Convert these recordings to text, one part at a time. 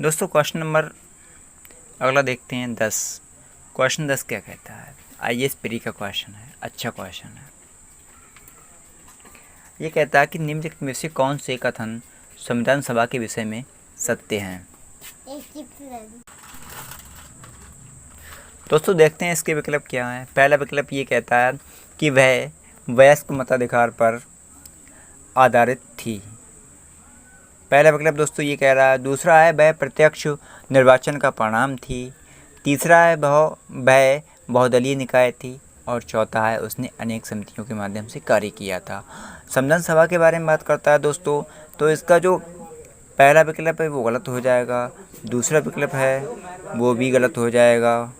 दोस्तों question number अगला देखते हैं 10। क्वेश्चन 10 क्या कहता है? आईएएस प्री का क्वेश्चन है, अच्छा क्वेश्चन है। ये कहता है कि निम्नलिखित में से कौन से कथन संविधान सभा के विषय में सत्य हैं? दोस्तों देखते हैं इसके विकल्प क्या हैं। पहला विकल्प ये कहता है कि वह वयस्क मताधिकार पर आधारित थी। पहला विकल्प दोस्तों ये कह रहा है। दूसरा है वह प्रत्यक्ष निर्वाचन का परिणाम थी। तीसरा है वह बहुदलीय निकाय थी। और चौथा है उसने अनेक समितियों के माध्यम से कार्य किया था। संविधान सभा के बारे में बात करता है दोस्तों, तो इसका जो पहला विकल्प है वो गलत हो जाएगा, दूसरा विकल्प है वो भी गलत हो जाएगा,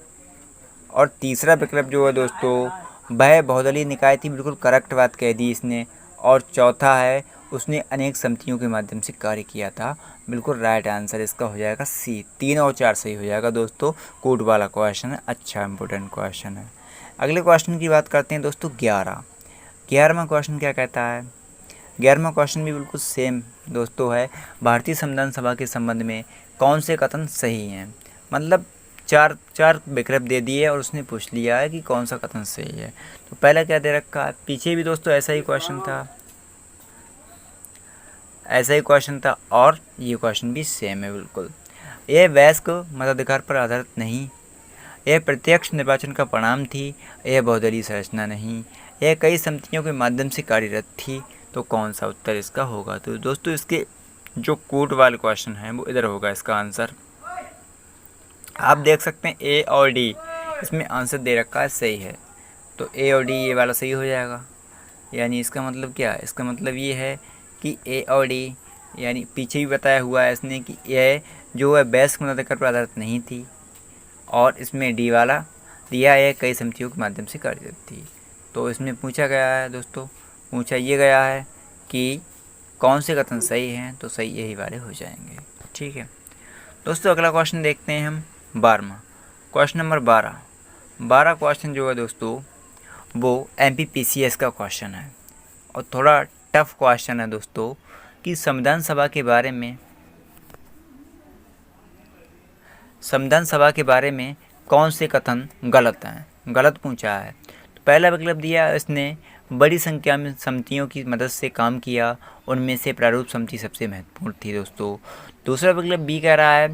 और तीसरा विकल्प जो है दोस्तों वह बहुदलीय निकाय थी, बिल्कुल करेक्ट बात कह दी इसने। और चौथा है उसने अनेक समितियों के माध्यम से कार्य किया था, बिल्कुल राइट आंसर इसका हो जाएगा सी। 3 और 4 सही हो जाएगा दोस्तों। कोड वाला क्वेश्चन है, अच्छा इंपॉर्टेंट क्वेश्चन है। अगले क्वेश्चन की बात करते हैं दोस्तों 11वां क्वेश्चन क्या कहता है? 11वां क्वेश्चन भी बिल्कुल सेम दोस्तों है। भारतीय संविधान सभा के संबंध में कौन से कथन सही हैं? मतलब चार विकल्प दे दिए और उसने पूछ लिया है कि कौन सा कथन सही है। तो पहला क्या दे रखा है? पीछे भी दोस्तों ऐसा ही क्वेश्चन था और ये क्वेश्चन भी सेम है बिल्कुल। यह वयस्क मताधिकार पर आधारित नहीं, यह प्रत्यक्ष निर्वाचन का परिणाम थी, यह बहुदलीय संरचना नहीं, यह कई समितियों के माध्यम से कार्यरत थी। तो कौन सा उत्तर इसका होगा? तो दोस्तों इसके जो कोट वाले क्वेश्चन है वो इधर होगा इसका आंसर। आप देख सकते हैं ए और डी इसमें आंसर दे रखा है सही है, तो ए और डी ये वाला सही हो जाएगा। यानी इसका मतलब क्या है? इसका मतलब ये है कि ए और डी, यानी पीछे भी बताया हुआ है इसने कि यह जो है वयस्क मताधिकार पर आधारित नहीं थी, और इसमें डी वाला दिया है कई समितियों के माध्यम से कार्यरत थी। तो इसमें पूछा गया है दोस्तों, पूछा ये गया है कि कौन से कथन सही हैं, तो सही यही वाले हो जाएंगे। ठीक है दोस्तों, अगला क्वेश्चन देखते हैं हम 12वां क्वेश्चन नंबर 12 क्वेश्चन जो है दोस्तों वो MPPCS का क्वेश्चन है और थोड़ा टफ क्वेश्चन है दोस्तों कि संविधान सभा के बारे में कौन से कथन गलत हैं, गलत पूछा है। तो पहला विकल्प दिया इसने बड़ी संख्या में समितियों की मदद से काम किया, उनमें से प्रारूप समिति सबसे महत्वपूर्ण थी दोस्तों। दूसरा विकल्प बी कह रहा है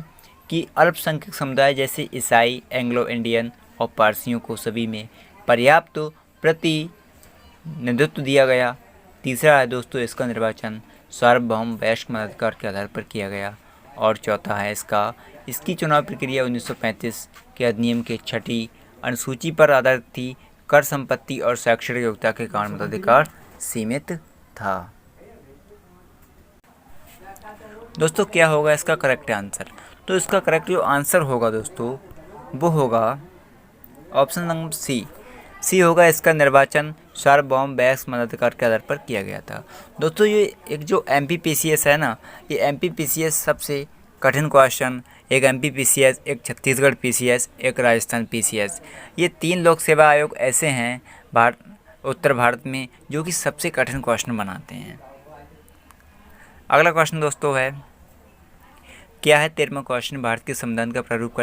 कि अल्पसंख्यक समुदाय जैसे ईसाई, एंग्लो इंडियन और पारसियों को सभी में पर्याप्त प्रतिनिधित्व दिया गया। तीसरा है दोस्तों इसका निर्वाचन सार्वभौम वयस्क मताधिकार के आधार पर किया गया। और चौथा है इसकी चुनाव प्रक्रिया 1935 के अधिनियम के 6ठी अनुसूची पर आधारित थी। कर, संपत्ति और शैक्षणिक योग्यता के कारण मताधिकार सीमित था। दोस्तों क्या होगा इसका करेक्ट आंसर? तो इसका करेक्ट जो आंसर होगा दोस्तों वो होगा ऑप्शन नंबर सी होगा। इसका निर्वाचन सार्वभौम वयस्क मताधिकार के आधार पर किया गया था। दोस्तों ये एक जो MPPCS है ना, ये MPPCS सबसे कठिन क्वेश्चन, एक MPPCS, एक छत्तीसगढ़ PCS, एक राजस्थान PCS, ये 3 लोक सेवा आयोग ऐसे हैं उत्तर भारत में जो कि सबसे कठिन क्वेश्चन बनाते हैं। अगला क्वेश्चन दोस्तों है क्या है? 13वां क्वेश्चन, भारत के संविधान का प्रारूप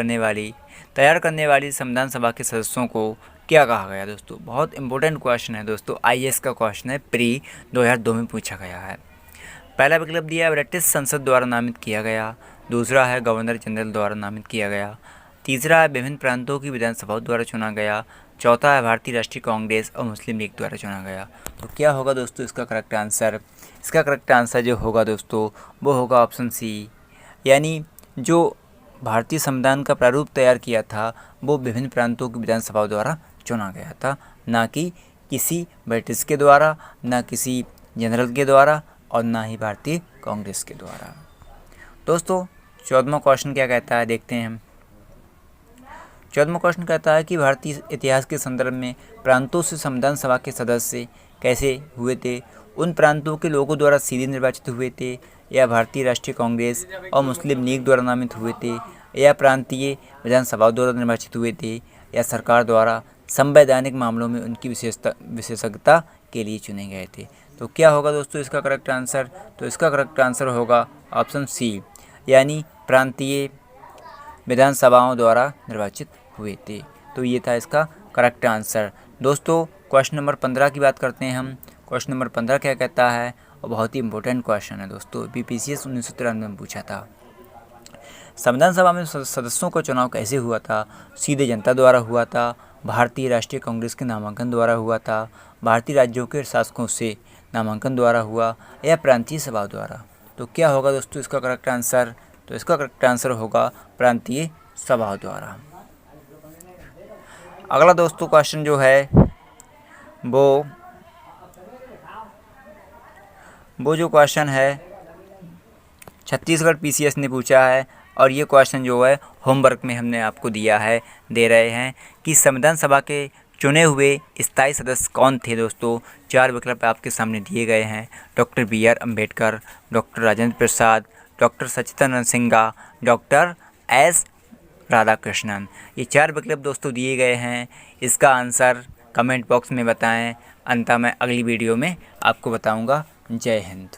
तैयार करने वाली संविधान सभा के सदस्यों को क्या कहा गया? दोस्तों बहुत इंपॉर्टेंट क्वेश्चन है दोस्तों, IAS का क्वेश्चन है, प्री 2002 में पूछा गया है। पहला विकल्प दिया है ब्रिटिश संसद द्वारा नामित किया गया। दूसरा है गवर्नर जनरल द्वारा नामित किया गया। तीसरा है विभिन्न प्रांतों की विधानसभाओं द्वारा चुना गया। चौथा है भारतीय राष्ट्रीय कांग्रेस और मुस्लिम लीग द्वारा चुना गया। तो क्या होगा दोस्तों इसका करेक्ट आंसर? इसका करेक्ट आंसर जो होगा दोस्तों वो होगा ऑप्शन सी, यानी जो भारतीय संविधान का प्रारूप तैयार किया था वो विभिन्न प्रांतों की विधानसभाओं द्वारा चुना गया था, ना कि किसी ब्रिटिश के द्वारा, ना किसी जनरल के द्वारा और ना ही भारतीय कांग्रेस के द्वारा। दोस्तों 14वां क्वेश्चन क्या कहता है देखते हैं हम। 14वां क्वेश्चन कहता है कि भारतीय इतिहास के संदर्भ में प्रांतों से संविधान सभा के सदस्य कैसे हुए थे? उन प्रांतों के लोगों द्वारा सीधे निर्वाचित हुए थे, या भारतीय राष्ट्रीय कांग्रेस और मुस्लिम लीग द्वारा नामित हुए थे, या प्रांतीय विधानसभाओं द्वारा निर्वाचित हुए थे, या सरकार द्वारा संवैधानिक मामलों में उनकी विशेषज्ञता के लिए चुने गए थे? तो क्या होगा दोस्तों इसका करेक्ट आंसर? तो इसका करेक्ट आंसर होगा ऑप्शन सी, यानी प्रांतीय विधानसभाओं द्वारा निर्वाचित हुए थे। तो ये था इसका करेक्ट आंसर। दोस्तों क्वेश्चन नंबर 15 की बात करते हैं हम। क्वेश्चन नंबर 15 क्या कहता है, और बहुत ही इंपॉर्टेंट क्वेश्चन है दोस्तों, BPCS 1993 में पूछा था। संविधान सभा में सदस्यों का चुनाव कैसे हुआ था? सीधे जनता द्वारा हुआ था, भारतीय राष्ट्रीय कांग्रेस के नामांकन द्वारा हुआ था, भारतीय राज्यों के शासकों से नामांकन द्वारा हुआ, या प्रांतीय सभा द्वारा? तो क्या होगा दोस्तों इसका करेक्ट आंसर? तो इसका करेक्ट आंसर होगा प्रांतीय सभा द्वारा। अगला दोस्तों क्वेश्चन जो है वो जो क्वेश्चन है छत्तीसगढ़ PCS ने पूछा है, और ये क्वेश्चन जो है होमवर्क में हमने आपको दे रहे हैं कि संविधान सभा के चुने हुए स्थायी सदस्य कौन थे दोस्तों। 4 विकल्प आपके सामने दिए गए हैं। Doctor BR Ambedkar, doctor Rajendra Prasad, doctor Sachchidanand Sinha, doctor S Radhakrishnan. ये 4 विकल्प दोस्तों दिए गए हैं। इसका आंसर कमेंट बॉक्स में बताएं, अंततः मैं अगली वीडियो में आपको बताऊंगा। जय हिंद।